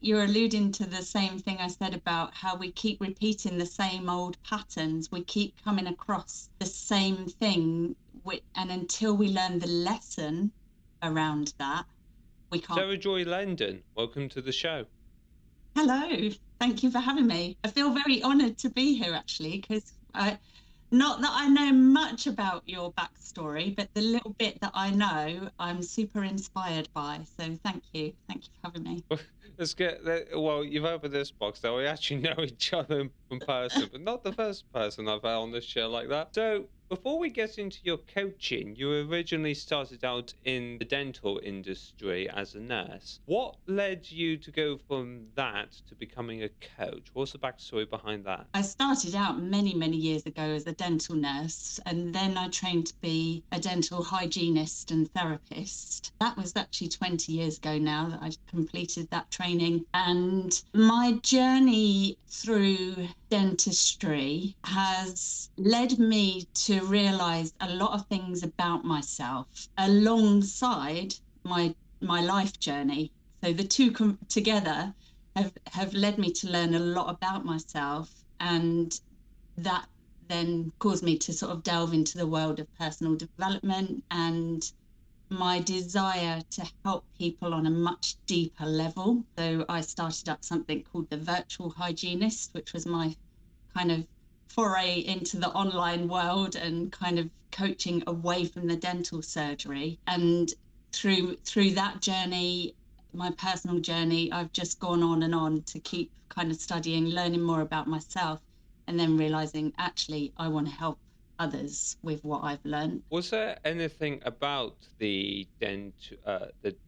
you're alluding to the same thing I said about how we keep repeating the same old patterns. We keep coming across the same thing, and until we learn the lesson around that, we can't. Sarah Joy Lendon, welcome to the show. Hello, thank you for having me. I feel very honoured to be here, actually, because not that I know much about your backstory, but the little bit that I know, I'm super inspired by. So thank you for having me. Let's get well. You've opened this box, though. We actually know each other from person, but not the first person I've had on this show like that. So before we get into your coaching, you originally started out in the dental industry as a nurse. What led you to go from that to becoming a coach? What's the backstory behind that? I started out many, many years ago as a dental nurse, and then I trained to be a dental hygienist and therapist. That was actually 20 years ago now that I completed that training. And my journey through dentistry has led me to realize a lot of things about myself alongside my life journey. So the two together have led me to learn a lot about myself, and that then caused me to sort of delve into the world of personal development and my desire to help people on a much deeper level. So I started up something called the Virtual Hygienist, which was my kind of foray into the online world and kind of coaching away from the dental surgery. And through that journey, my personal journey, I've just gone on and on to keep kind of studying, learning more about myself, and then realizing actually I want to help others with what I've learned. Was there anything about the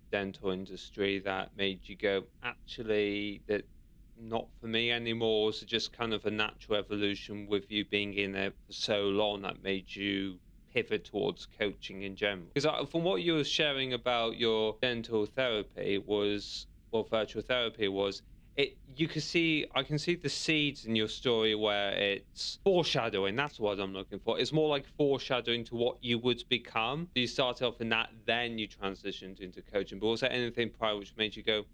dental industry that made you go, actually, that not for me anymore? Was it just kind of a natural evolution with you being in there for so long that made you pivot towards coaching in general? Because from what you were sharing about your dental therapy virtual therapy was, I can see the seeds in your story where it's foreshadowing. That's what I'm looking for. It's more like foreshadowing to what you would become. You started off in that, then you transitioned into coaching. But was there anything prior which made you go,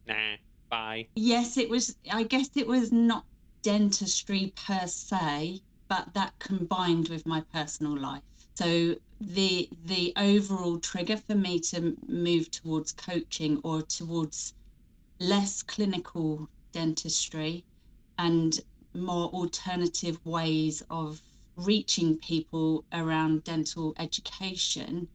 nah, bye? Yes, it was. I guess it was not dentistry per se, but that combined with my personal life. So the overall trigger for me to move towards coaching or towards less clinical dentistry and more alternative ways of reaching people around dental education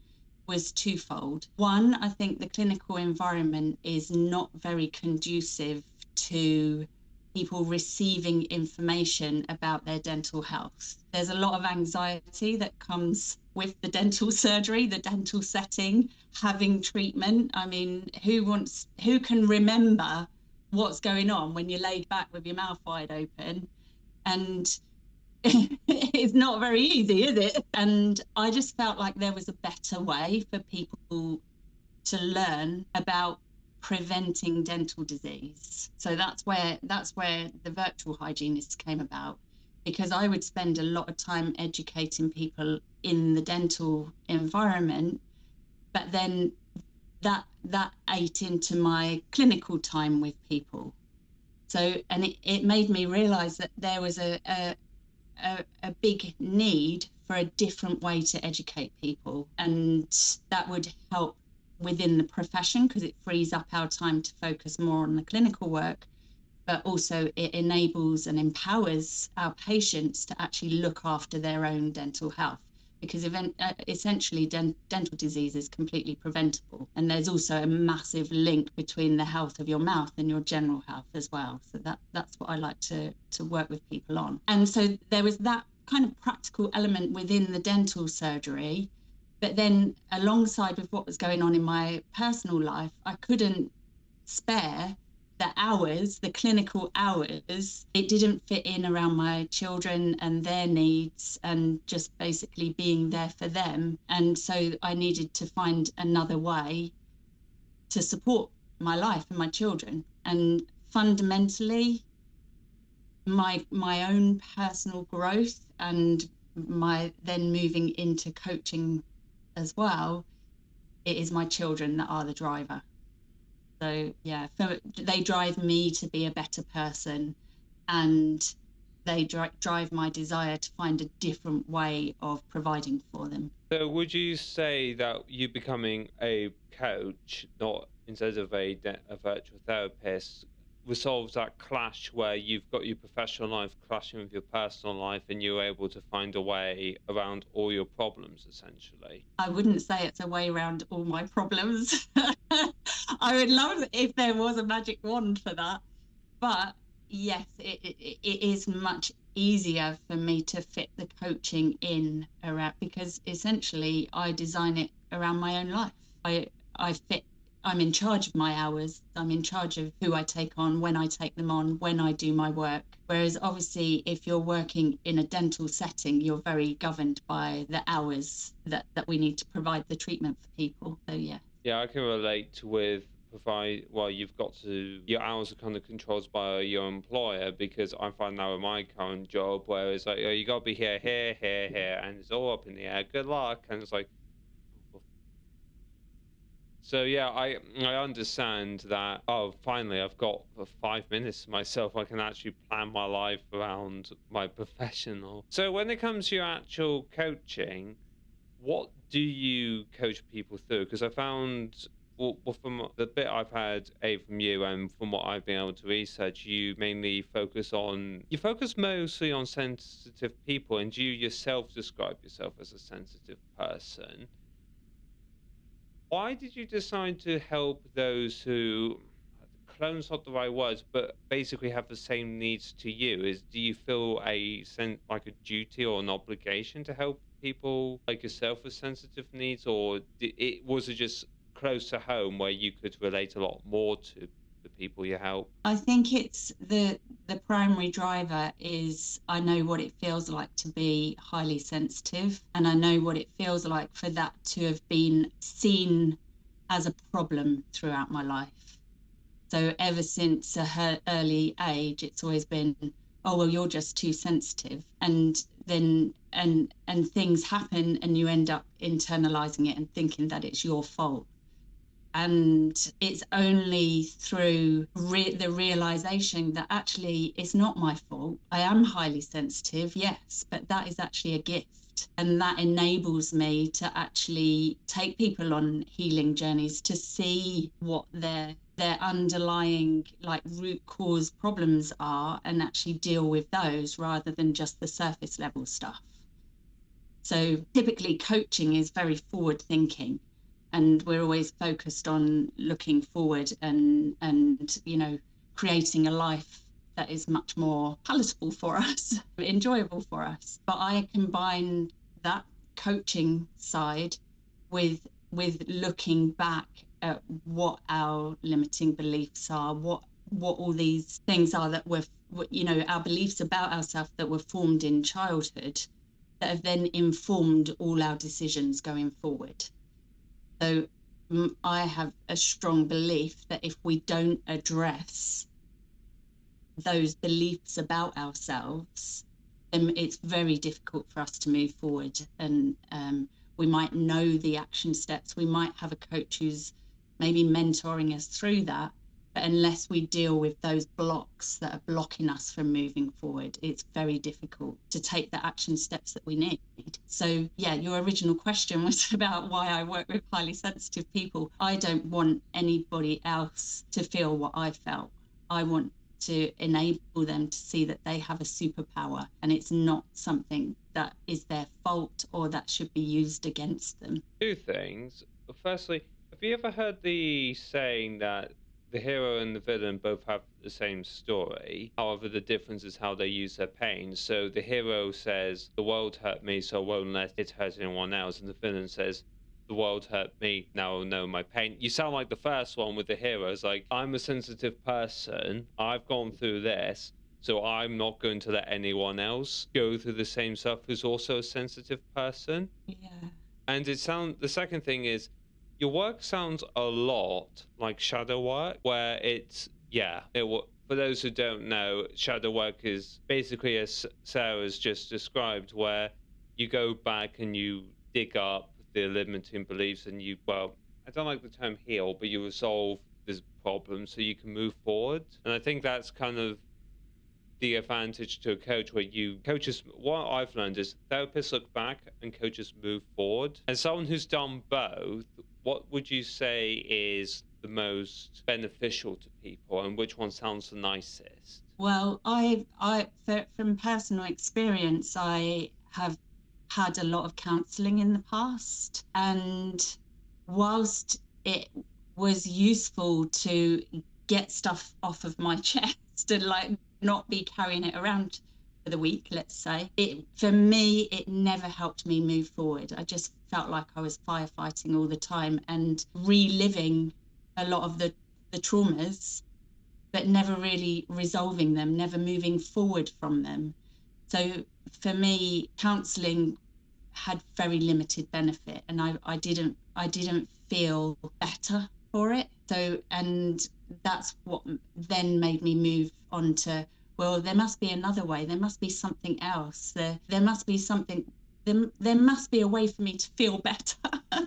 was twofold. One, I think the clinical environment is not very conducive to people receiving information about their dental health. There's a lot of anxiety that comes with the dental surgery, the dental setting, having treatment. I mean, who can remember what's going on when you're laid back with your mouth wide open? And it's not very easy, is it? And I just felt like there was a better way for people to learn about preventing dental disease. So that's where the virtual hygienist came about, because I would spend a lot of time educating people in the dental environment, but then that ate into my clinical time with people. So, and it made me realize that there was a big need for a different way to educate people, and that would help within the profession because it frees up our time to focus more on the clinical work, but also it enables and empowers our patients to actually look after their own dental health, because essentially dental disease is completely preventable, and there's also a massive link between the health of your mouth and your general health as well. So that's what I like to work with people on. And so there was that kind of practical element within the dental surgery, but then alongside with what was going on in my personal life, I couldn't spare the clinical hours. It didn't fit in around my children and their needs and just basically being there for them. And so I needed to find another way to support my life and my children. And fundamentally, my own personal growth and my then moving into coaching as well, it is my children that are the driver. So yeah, they drive me to be a better person, and they drive my desire to find a different way of providing for them. So would you say that you becoming a coach, not instead of a virtual therapist, resolves that clash where you've got your professional life clashing with your personal life and you're able to find a way around all your problems essentially? I wouldn't say it's a way around all my problems. I would love if there was a magic wand for that. But yes, it is much easier for me to fit the coaching in around, because essentially I design it around my own life. I fit, I'm in charge of my hours. I'm in charge of who I take on, when I take them on, when I do my work. Whereas obviously if you're working in a dental setting, you're very governed by the hours that we need to provide the treatment for people. So yeah. Yeah, I can relate with you've got to, your hours are kind of controlled by your employer, because I find now in my current job where it's like, oh, you got to be here, and it's all up in the air. Good luck. And it's like, so yeah, I understand that. Oh, finally, I've got 5 minutes to myself. I can actually plan my life around my professional. So when it comes to your actual coaching, what do you coach people through? Because I found, well, from the bit I've had from you and from what I've been able to research, you focus mostly on sensitive people, and you yourself describe yourself as a sensitive person. Why did you decide to help those who, clone's not the right words, but basically have the same needs to you? Do you feel like a duty or an obligation to help people like yourself with sensitive needs, or was it just close to home where you could relate a lot more to the people you help? I think it's the primary driver is I know what it feels like to be highly sensitive, and I know what it feels like for that to have been seen as a problem throughout my life. So ever since a early age, it's always been, oh well, you're just too sensitive, and then and things happen, and you end up internalizing it and thinking that it's your fault. And it's only through the realization that actually it's not my fault. I am highly sensitive, yes, but that is actually a gift. And that enables me to actually take people on healing journeys to see what their underlying like root cause problems are, and actually deal with those rather than just the surface level stuff. So typically coaching is very forward thinking, and we're always focused on looking forward and creating a life that is much more palatable for us, enjoyable for us. But I combine that coaching side with looking back at what our limiting beliefs are, what all these things are that our beliefs about ourselves that were formed in childhood, that have then informed all our decisions going forward. So I have a strong belief that if we don't address those beliefs about ourselves, then it's very difficult for us to move forward. And we might know the action steps. We might have a coach who's maybe mentoring us through that. But unless we deal with those blocks that are blocking us from moving forward, it's very difficult to take the action steps that we need. So yeah, your original question was about why I work with highly sensitive people. I don't want anybody else to feel what I felt. I want to enable them to see that they have a superpower, and it's not something that is their fault or that should be used against them. Two things. Firstly, have you ever heard the saying that the hero and the villain both have the same story? However, the difference is how they use their pain. So the hero says, the world hurt me, so I won't let it hurt anyone else. And the villain says, the world hurt me, now I know my pain. You sound like the first one with the hero. It's like, I'm a sensitive person, I've gone through this, so I'm not going to let anyone else go through the same stuff who's also a sensitive person. Yeah. And the second thing is, your work sounds a lot like shadow work, where for those who don't know, shadow work is basically, as Sarah's just described, where you go back and you dig up the limiting beliefs and I don't like the term heal, but you resolve this problem so you can move forward. And I think that's kind of the advantage to a coach, where coaches, what I've learned is therapists look back and coaches move forward. As someone who's done both, what would you say is the most beneficial to people, and which one sounds the nicest? Well, from personal experience, I have had a lot of counselling in the past, and whilst it was useful to get stuff off of my chest and like not be carrying it around for the week, let's say, for me it never helped me move forward. I just felt like I was firefighting all the time and reliving a lot of the traumas, but never really resolving them, never moving forward from them. So for me, counselling had very limited benefit, and I didn't feel better for it. So, and that's what then made me move on to, well, there must be another way. There must be something else. There must be something. There must be a way for me to feel better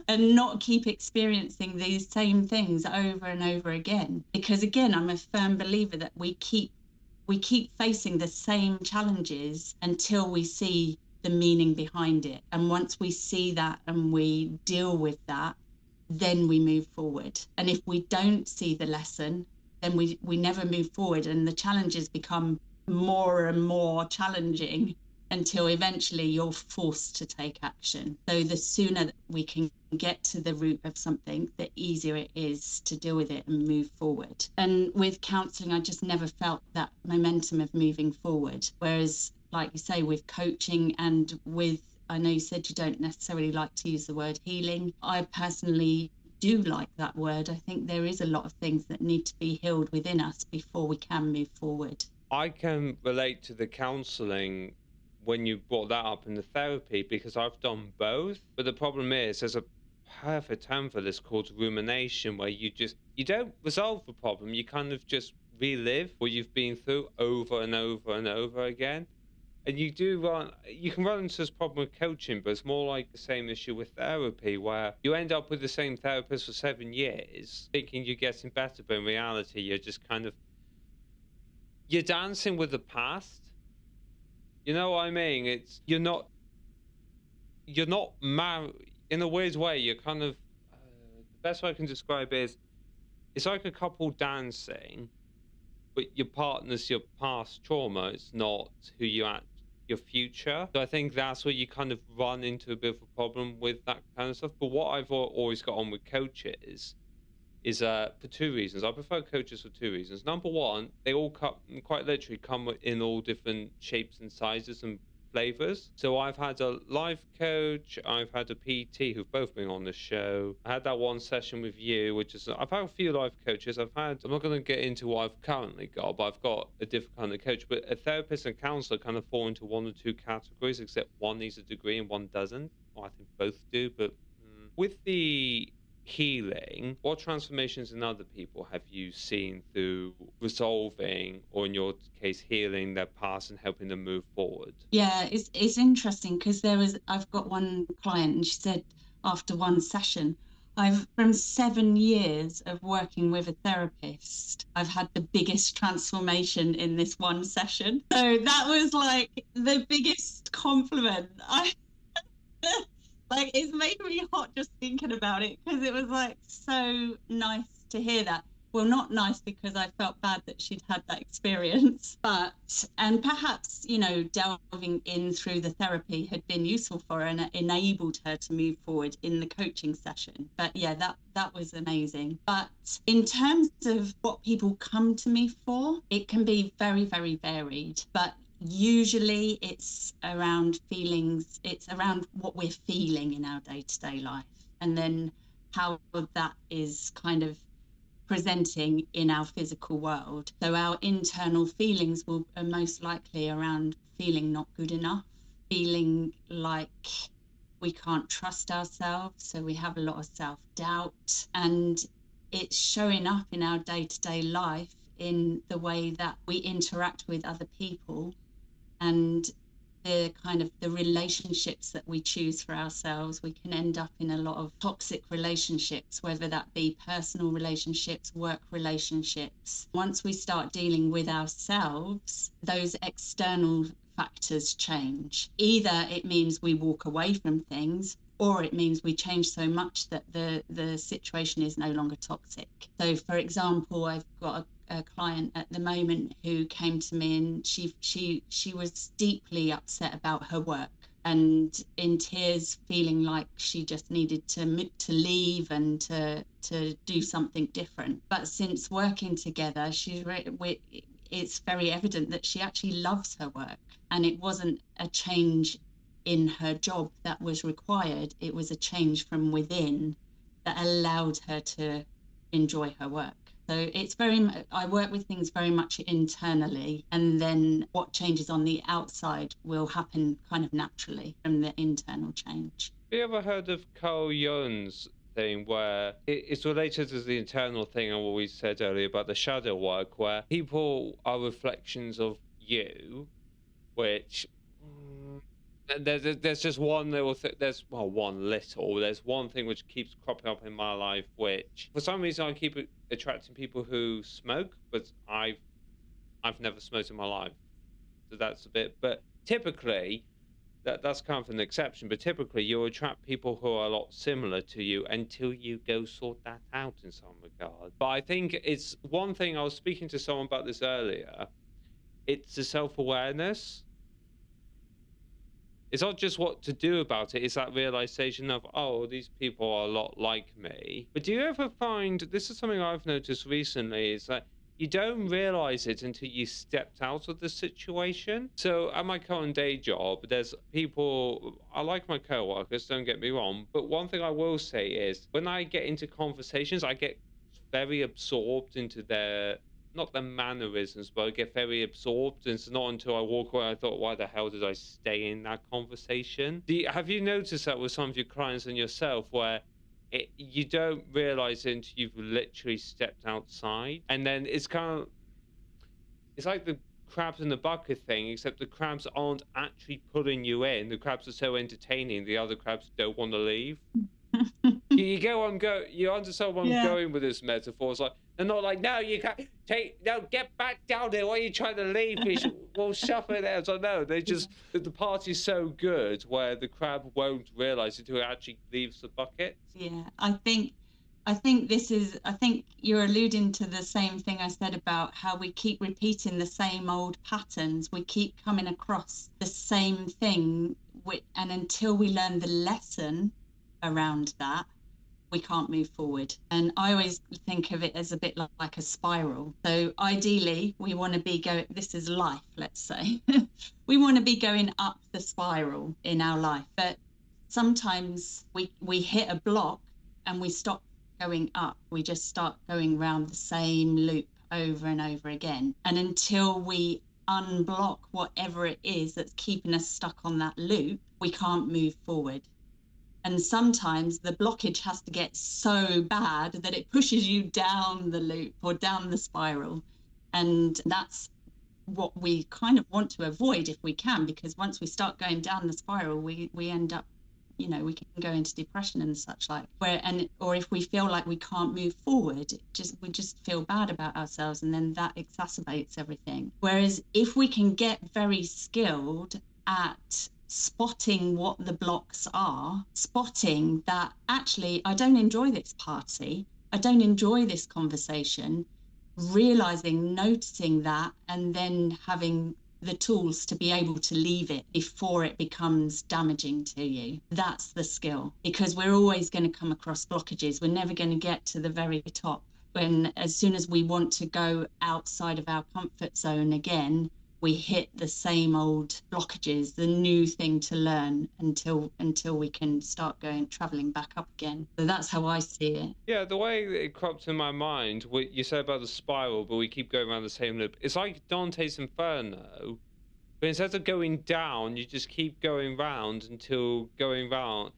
and not keep experiencing these same things over and over again. Because again, I'm a firm believer that we keep facing the same challenges until we see the meaning behind it. And once we see that and we deal with that, then we move forward. And if we don't see the lesson, then we never move forward, and the challenges become more and more challenging until eventually you're forced to take action. So the sooner that we can get to the root of something, the easier it is to deal with it and move forward. And with counselling, I just never felt that momentum of moving forward. Whereas, like you say, with coaching and with, I know you said you don't necessarily like to use the word healing. I personally do like that word. I think there is a lot of things that need to be healed within us before we can move forward. I can relate to the counselling when you brought that up in the therapy, because I've done both. But the problem is, there's a perfect term for this called rumination, where you don't resolve the problem, you kind of just relive what you've been through over and over and over again. And you can run into this problem with coaching, but it's more like the same issue with therapy, where you end up with the same therapist for 7 years thinking you're getting better, but in reality you're just you're dancing with the past. You know what I mean? You're not married in a weird way. You're kind of the best way I can describe it is, it's like a couple dancing, but your partner's your past trauma. It's not who you are, your future. So I think that's where you kind of run into a bit of a problem with that kind of stuff. But what I've always got on with coaches is for two reasons. I prefer coaches for two reasons. Number one, they all quite literally come in all different shapes and sizes and flavors. So I've had a life coach, I've had a PT who've both been on the show. I had that one session with you, I've had a few life coaches. I'm not going to get into what I've currently got, but I've got a different kind of coach. But a therapist and counselor kind of fall into one or two categories, except one needs a degree and one doesn't. Well, I think both do, but with the healing, what transformations in other people have you seen through resolving, or in your case, healing their past and helping them move forward? Yeah, it's interesting because I've got one client, and she said after one session, from 7 years of working with a therapist, I've had the biggest transformation in this one session. So that was like the biggest compliment. Like, it's made me hot just thinking about it, because it was like so nice to hear that. Well, not nice because I felt bad that she'd had that experience, and perhaps, delving in through the therapy had been useful for her and enabled her to move forward in the coaching session. But yeah, that was amazing. But in terms of what people come to me for, it can be very, very varied. But usually it's around feelings, it's around what we're feeling in our day-to-day life, and then how that is kind of presenting in our physical world. So our internal feelings are most likely around feeling not good enough, feeling like we can't trust ourselves, so we have a lot of self-doubt, and it's showing up in our day-to-day life in the way that we interact with other people. And the kind of the relationships that we choose for ourselves, we can end up in a lot of toxic relationships, whether that be personal relationships, work relationships. Once we start dealing with ourselves, those external factors change. Either it means we walk away from things, or it means we change so much that the situation is no longer toxic. So, for example, I've got a client at the moment who came to me, and she was deeply upset about her work and in tears, feeling like she just needed to leave and to do something different. But since working together, it's very evident that she actually loves her work, and it wasn't a change in her job that was required. It was a change from within that allowed her to enjoy her work. So it's I work with things very much internally, and then what changes on the outside will happen kind of naturally from the internal change. Have you ever heard of Carl Jung's thing where it's related to the internal thing and what we said earlier about the shadow work, where people are reflections of you, which there's just one little thing. There's one thing which keeps cropping up in my life, which for some reason I keep attracting people who smoke, but I've never smoked in my life, so that's a bit. But typically, that's kind of an exception. But typically, you'll attract people who are a lot similar to you until you go sort that out in some regard. But I think it's one thing. I was speaking to someone about this earlier. It's the self-awareness. It's not just what to do about it, it's that realization of, oh, these people are a lot like me. But do you ever find, this is something I've noticed recently, is that you don't realize it until you stepped out of the situation. So at my current day job, there's people, I like my co-workers, don't get me wrong, but one thing I will say is when I get into conversations, I get very absorbed into not the mannerisms, but I get very absorbed. And it's not until I walk away I thought, why the hell did I stay in that conversation? Have you noticed that with some of your clients and yourself, where you don't realize it until you've literally stepped outside? And then it's like the crabs in the bucket thing, except the crabs aren't actually pulling you in. The crabs are so entertaining, the other crabs don't want to leave. You understand where I'm going with this metaphor. It's like, they're not like, no, you can't get back down there. Why are you trying to leave? We'll shuffle it out. So no, the party's so good where the crab won't realize until it actually leaves the bucket. Yeah, I think you're alluding to the same thing I said about how we keep repeating the same old patterns. We keep coming across the same thing, and until we learn the lesson around that, we can't move forward. And I always think of it as a bit like a spiral. So ideally, we want to be going, this is life, let's say. We want to be going up the spiral in our life. But sometimes we hit a block and we stop going up. We just start going around the same loop over and over again. And until we unblock whatever it is that's keeping us stuck on that loop, we can't move forward. And sometimes the blockage has to get so bad that it pushes you down the loop or down the spiral. And that's what we kind of want to avoid if we can, because once we start going down the spiral, we end up, we can go into depression and such like. Or if we feel like we can't move forward, we just feel bad about ourselves, and then that exacerbates everything. Whereas if we can get very skilled at spotting what the blocks are, spotting that actually I don't enjoy this party, I don't enjoy this conversation, noticing that, and then having the tools to be able to leave it before it becomes damaging to you. That's the skill, because we're always going to come across blockages. We're never going to get to the very top. As soon as we want to go outside of our comfort zone again, we hit the same old blockages, the new thing to learn until we can start traveling back up again. So that's how I see it. Yeah, the way it cropped in my mind, what you said about the spiral, but we keep going around the same loop. It's like Dante's Inferno, but instead of going down, you just keep going round until going round.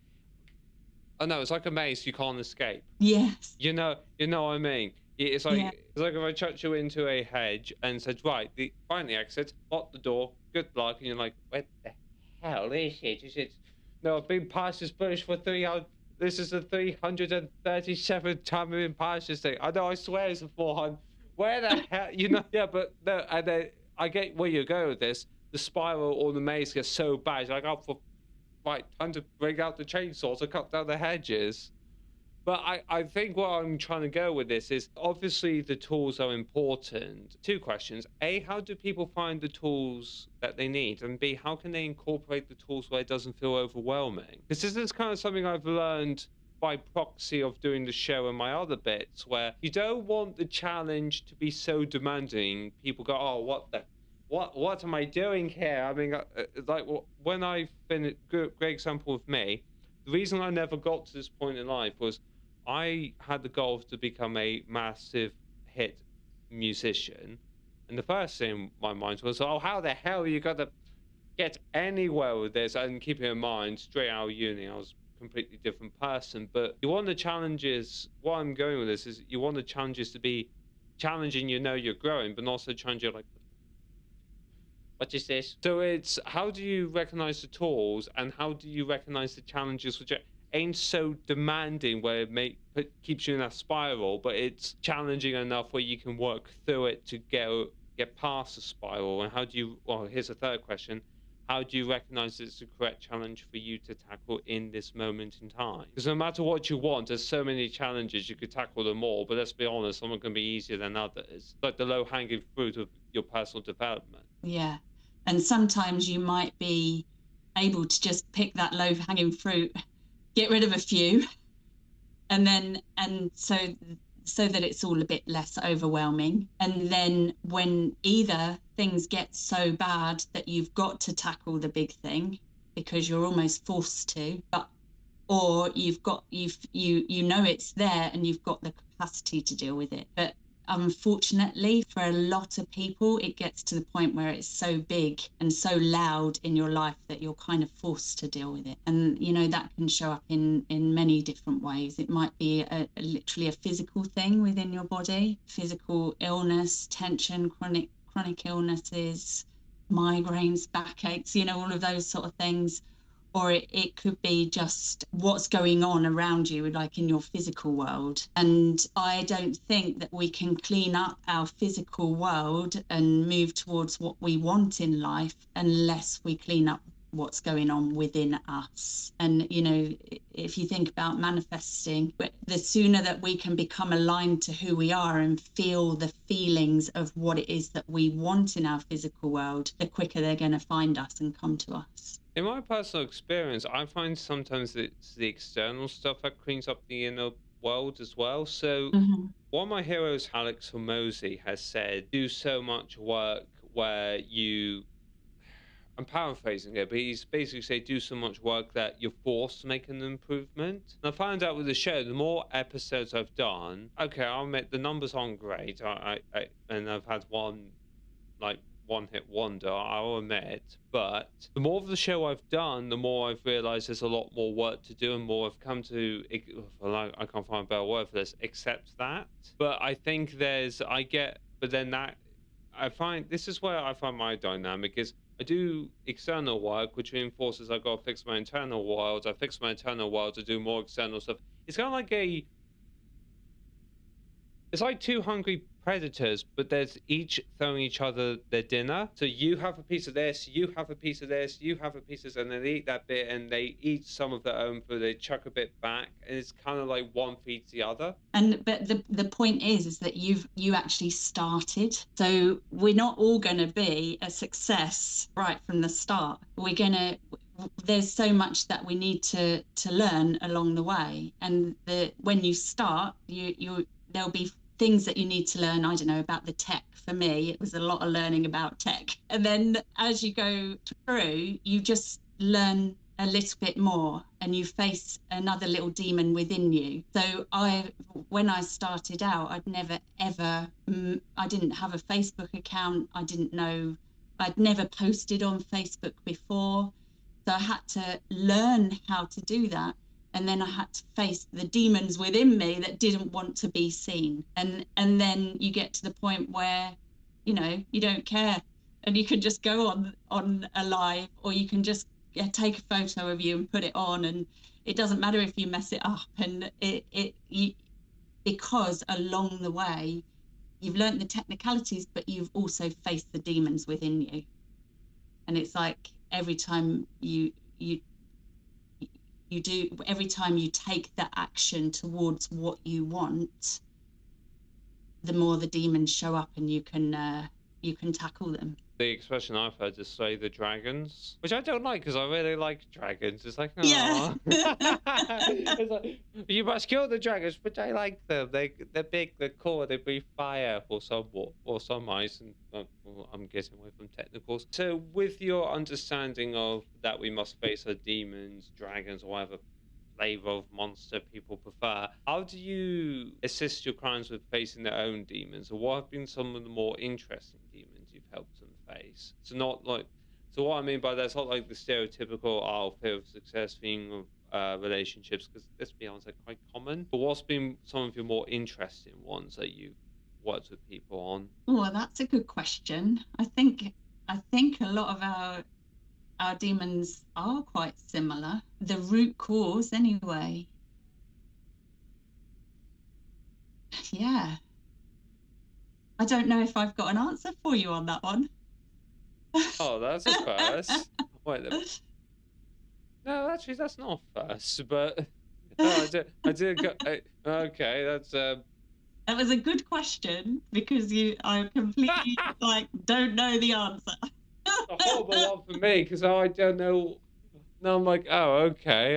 Oh no, it's like a maze you can't escape. Yes. You know what I mean? It's like if I chucked you into a hedge and said, right, find the exit, lock the door, good luck, and you're like, where the hell is it? Is it? No, I've been past this bush for 300. This is the 337th time I've been past this thing. I know, I swear it's the 400. Where the hell? Yeah, but no, and then I get where you go with this. The spiral or the maze gets so bad. You're like, oh, right, time to bring out the chainsaw to cut down the hedges. But I think what I'm trying to go with this is obviously the tools are important. Two questions. A, how do people find the tools that they need? And B, how can they incorporate the tools where it doesn't feel overwhelming? Because this is kind of something I've learned by proxy of doing the show and my other bits, where you don't want the challenge to be so demanding. People go, oh, what am I doing here? I mean, like when I finished, great example of me, the reason I never got to this point in life was I had the goal to become a massive hit musician. And the first thing in my mind was, oh, how the hell are you going to get anywhere with this? And keeping in mind, straight out of uni, I was a completely different person. But you want the challenges, what I'm going with this is you want the challenges to be challenging, you're growing, but also challenging, like, what is this? So it's, how do you recognize the tools and how do you recognize the challenges which ain't so demanding where it keeps you in a spiral, but it's challenging enough where you can work through it to get past the spiral? And how do you, well, here's a third question. How do you recognize it's the correct challenge for you to tackle in this moment in time? Because no matter what you want, there's so many challenges, you could tackle them all, but let's be honest, some are going to be easier than others. Like the low-hanging fruit of your personal development. Yeah. And sometimes you might be able to just pick that low-hanging fruit, get rid of a few, and so that it's all a bit less overwhelming. And then when either things get so bad that you've got to tackle the big thing because you're almost forced to, or you know it's there and you've got the capacity to deal with it. But unfortunately, for a lot of people, it gets to the point where it's so big and so loud in your life that you're kind of forced to deal with it. And, that can show up in many different ways. It might be literally a physical thing within your body, physical illness, tension, chronic illnesses, migraines, backaches, all of those sort of things. Or it could be just what's going on around you, like in your physical world. And I don't think that we can clean up our physical world and move towards what we want in life unless we clean up what's going on within us. And, if you think about manifesting, the sooner that we can become aligned to who we are and feel the feelings of what it is that we want in our physical world, the quicker they're going to find us and come to us. In my personal experience, I find sometimes it's the external stuff that cleans up the inner world as well. So one of my heroes, Alex Hormozy, has said, do so much work where I'm paraphrasing it, but he's basically said, do so much work that you're forced to make an improvement. And I found out with the show, the more episodes I've done, okay, I'll admit the numbers aren't great. And I've had one-hit wonder, I'll admit, but the more of the show I've done, the more I've realized there's a lot more work to do and more I've come to, I can't find a better word for this, accept that. But I think this is where I find my dynamic is I do external work, which reinforces I got to fix my internal world. I fix my internal world to do more external stuff. It's kind of like it's like two hungry predators, but there's each throwing each other their dinner. So you have a piece of this, you have a piece of this, you have a piece of this, and they eat that bit and they eat some of their own food, they chuck a bit back, and it's kind of like one feeds the other. But the point is that you actually started. So we're not all going to be a success right from the start. There's so much that we need to learn along the way. And when you start, there'll be things that you need to learn, I don't know, about the tech. For me, it was a lot of learning about tech. And then as you go through, you just learn a little bit more and you face another little demon within you. So when I started out, I didn't have a Facebook account. I'd never posted on Facebook before. So I had to learn how to do that. And then I had to face the demons within me that didn't want to be seen. And then you get to the point where, you don't care. And you can just go on a live, or you can just take a photo of you and put it on, and it doesn't matter if you mess it up. And because along the way you've learnt the technicalities, but you've also faced the demons within you. And it's like every time every time you take the action towards what you want, the more the demons show up, and you can tackle them. The expression I've heard is "slay the dragons," which I don't like because I really like dragons. It's like, Yeah. oh, it's like you must kill the dragons, but I like them. They're big, they're cool, they breathe fire or some ice, and well, I'm getting away from technicals. So, with your understanding of that, we must face our demons, dragons, or whatever flavor of monster people prefer. How do you assist your clients with facing their own demons, or what have been some of the more interesting demons you've helped them face? So what I mean by that, it's not like the stereotypical fear of success thing of relationships, because let's be honest, they're quite common. But what's been some of your more interesting ones that you've worked with people on? Oh, that's a good question. I think a lot of our demons are quite similar. The root cause, anyway. Yeah. I don't know if I've got an answer for you on that one. Oh, that's a first. Wait, no, actually, that's not a first, but no, I did go, okay, that's That was a good question, because I completely like don't know the answer. a horrible one for me because I don't know. No, I'm like, oh, okay.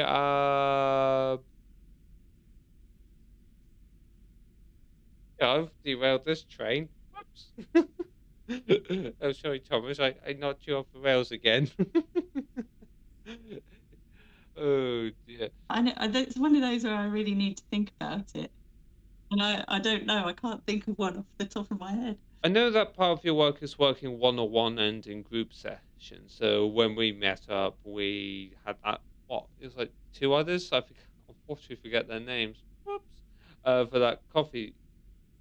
Yeah, I've derailed this train. Whoops. Oh, sorry, Thomas. I knocked you off the rails again. Oh dear. I know it's one of those where I really need to think about it, and I don't know. I can't think of one off the top of my head. I know that part of your work is working one-on-one and in group sessions. So when we met up, we had that. What it was like two others. Unfortunately forget their names. Whoops. For that coffee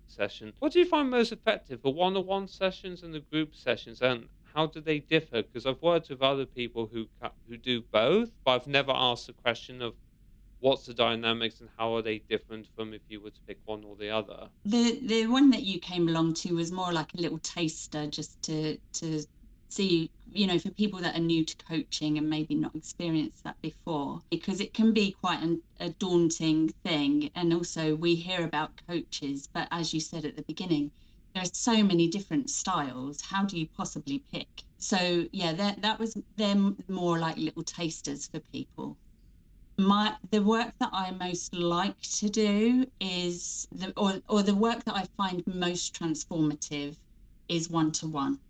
session. What do you find most effective, the one-on-one sessions and the group sessions, and how do they differ? Because I've worked with other people who do both, but I've never asked the question of what's the dynamics and how are they different from if you were to pick one or the other. The one that you came along to was more like a little taster, just to see, for people that are new to coaching and maybe not experienced that before, because it can be quite a daunting thing. And also we hear about coaches, but as you said at the beginning, there are so many different styles. How do you possibly pick? So yeah, that was them, more like little tasters for people. The work that I most like to do is the work that I find most transformative is one-to-one,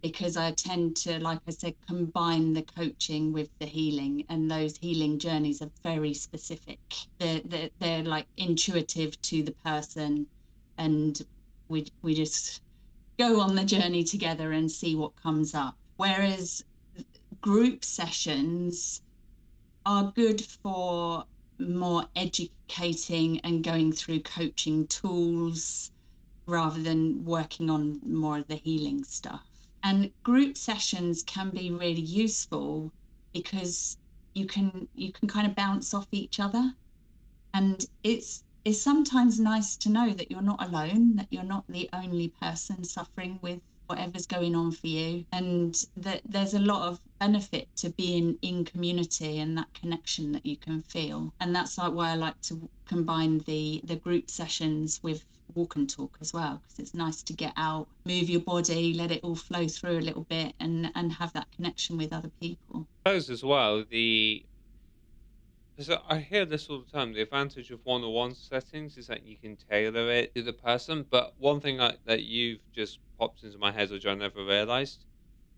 because I tend to, like I said, combine the coaching with the healing, and those healing journeys are very specific. They're like intuitive to the person, and we just go on the journey together and see what comes up. Whereas group sessions are good for more educating and going through coaching tools rather than working on more of the healing stuff. And group sessions can be really useful because you can kind of bounce off each other, and it's sometimes nice to know that you're not alone, that you're not the only person suffering with whatever's going on for you, and that there's a lot of benefit to being in community and that connection that you can feel. And that's like why I like to combine the group sessions with walk and talk as well, because it's nice to get out, move your body, let it all flow through a little bit, and have that connection with other people. Suppose as well, because I hear this all the time. The advantage of one-on-one settings is that you can tailor it to the person. But one thing that you've just popped into my head, which I never realized,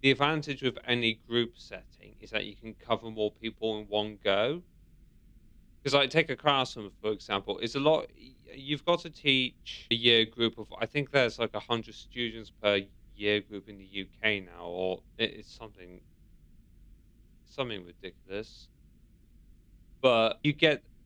the advantage with any group setting is that you can cover more people in one go. Because I take a classroom, for example, it's a lot. You've got to teach a year group of, I think there's like 100 students per year group in the UK now, or it's something ridiculous. But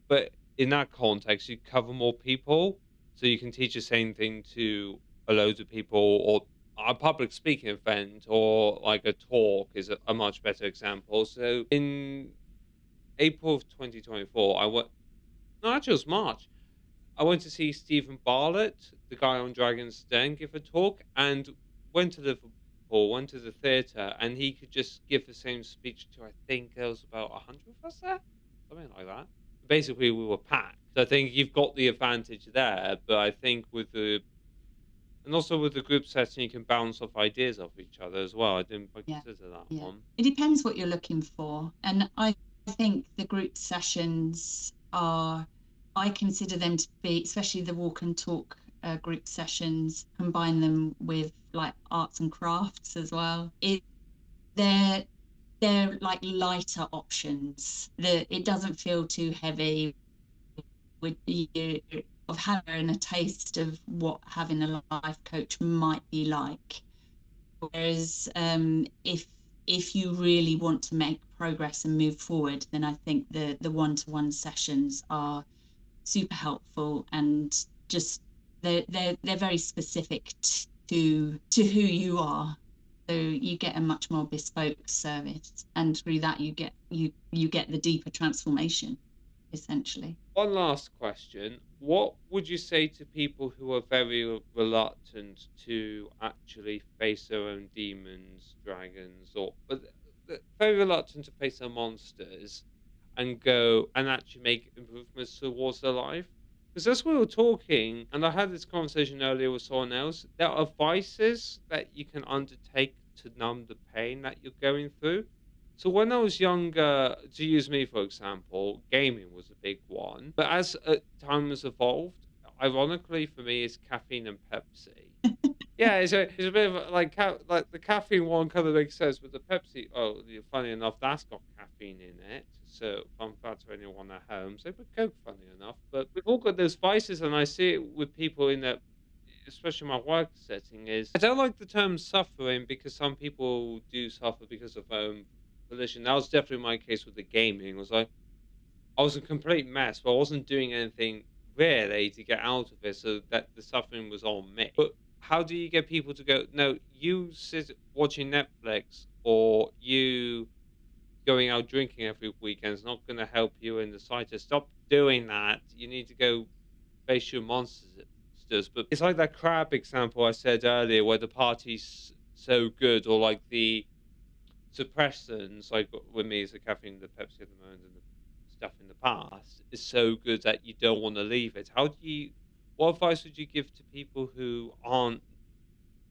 but in that context, you cover more people, so you can teach the same thing to a load of people, or a public speaking event or like a talk is a much better example. So in April of 2024, I went. No, actually, it was March. I went to see Stephen Bartlett, the guy on Dragon's Den, give a talk, and went to Liverpool, went to the theatre, and he could just give the same speech to, I think there was about 100 of us there, something like that. Basically, we were packed. So I think you've got the advantage there, but I think with the and also with the group setting, you can bounce off ideas off each other as well. I didn't quite Yeah, consider that yeah. one. It depends what you're looking for. And I think the group sessions are, I consider them to be, especially the walk and talk group sessions, combine them with like arts and crafts as well. They're they're like lighter options. It doesn't feel too heavy with you of having a taste of what having a life coach might be like. Whereas if you really want to make progress and move forward, then I think the one-to-one sessions are super helpful, and just they're very specific to who you are. So you get a much more bespoke service, and through that you get the deeper transformation, essentially. One last question. What would you say to people who are very reluctant to actually face their own demons, dragons, or very reluctant to face their monsters and go and actually make improvements towards their life? Because as we were talking, and I had this conversation earlier with someone else, there are vices that you can undertake to numb the pain that you're going through. So when I was younger, to use me for example, gaming was a big one. But as time has evolved, ironically for me, is caffeine and Pepsi. Yeah, it's a bit of like like the caffeine one kind of makes sense, but the Pepsi, oh, funny enough, that's got caffeine in it. So fun fact for anyone at home. So but Coke, funny enough, but we've all got those vices, and I see it with people in that, especially my work setting. Is I don't like the term suffering because some people do suffer because of volition. That was definitely my case with the gaming. Was I was a complete mess, but I wasn't doing anything really to get out of it, so that the suffering was on me. But how do you get people to go, no, you sit watching Netflix or you going out drinking every weekend is not going to help you in the slightest. Stop doing that. You need to go face your monsters. But it's like that crab example I said earlier, where the party's so good, or like the suppressants, like with me, is the caffeine, the Pepsi at the moment, and the stuff in the past is so good that you don't want to leave it. How do you? What advice would you give to people who aren't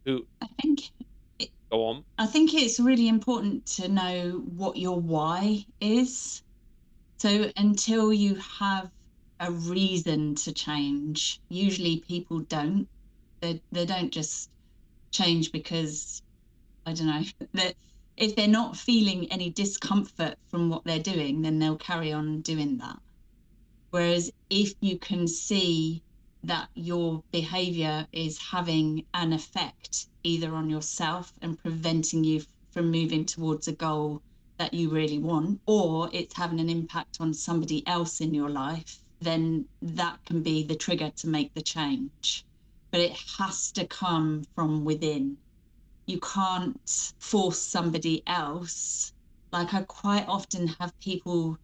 who I think it, go on? I think it's really important to know what your why is. So until you have a reason to change, usually people don't. They don't just change because, I don't know, that if they're not feeling any discomfort from what they're doing, then they'll carry on doing that. Whereas if you can see that your behavior is having an effect either on yourself and preventing you from moving towards a goal that you really want, or it's having an impact on somebody else in your life, then that can be the trigger to make the change. But it has to come from within. You can't force somebody else. Like, I quite often have people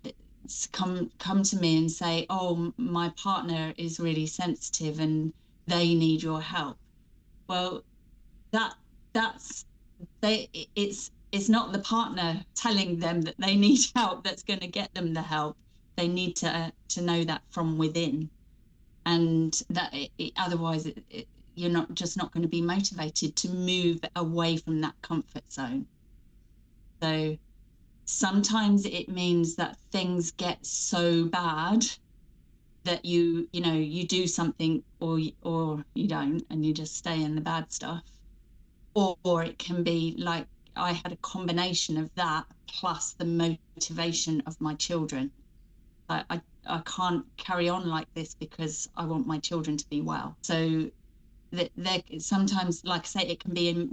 come to me and say, oh, my partner is really sensitive and they need your help. Well, that that's they it's not the partner telling them that they need help that's going to get them the help. They need to know that from within, and that otherwise you're not going to be motivated to move away from that comfort zone. So sometimes it means that things get so bad that you do something, or you don't, and you just stay in the bad stuff. Or it can be like, I had a combination of that plus the motivation of my children. I can't carry on like this because I want my children to be well. So that there sometimes, like I say, it can be a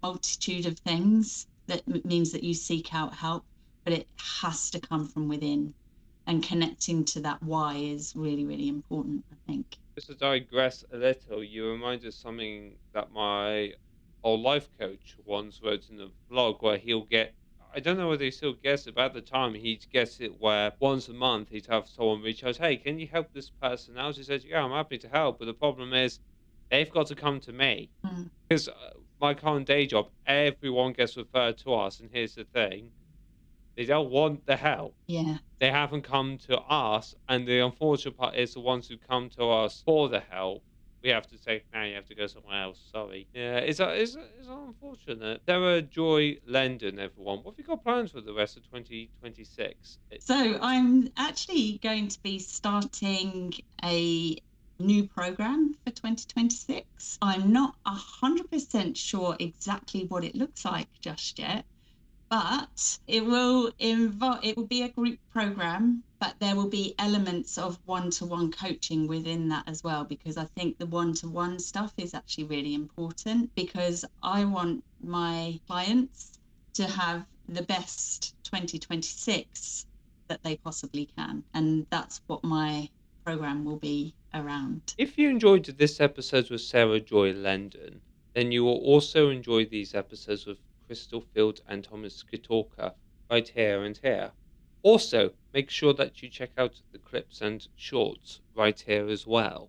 multitude of things that means that you seek out help, but it has to come from within. And connecting to that why is really, really important, I think. Just to digress a little, you reminded something that my whole life coach once wrote in a blog where he'll get, I don't know whether he still gets it, but at the time he'd get it where once a month he'd have someone reach out, hey, can you help this person out? He says, yeah, I'm happy to help. But the problem is they've got to come to me Mm. because my current day job, everyone gets referred to us. And here's the thing, they don't want the help. Yeah. They haven't come to us, and the unfortunate part is the ones who come to us for the help, we have to say, "No, you have to go somewhere else, sorry." Yeah, it's unfortunate. Sarah Joy Lendon, everyone. What have you got plans for the rest of 2026? So I'm actually going to be starting a new program for 2026. I'm not 100% sure exactly what it looks like just yet, but it will be a group program, but there will be elements of one-to-one coaching within that as well, because I think the one-to-one stuff is actually really important, because I want my clients to have the best 2026 that they possibly can, and that's what my program will be around. If you enjoyed this episode with Sarah Joy Lendon, then you will also enjoy these episodes with Crystal Field and Thomas Skitorka right here and here. Also, make sure that you check out the clips and shorts right here as well.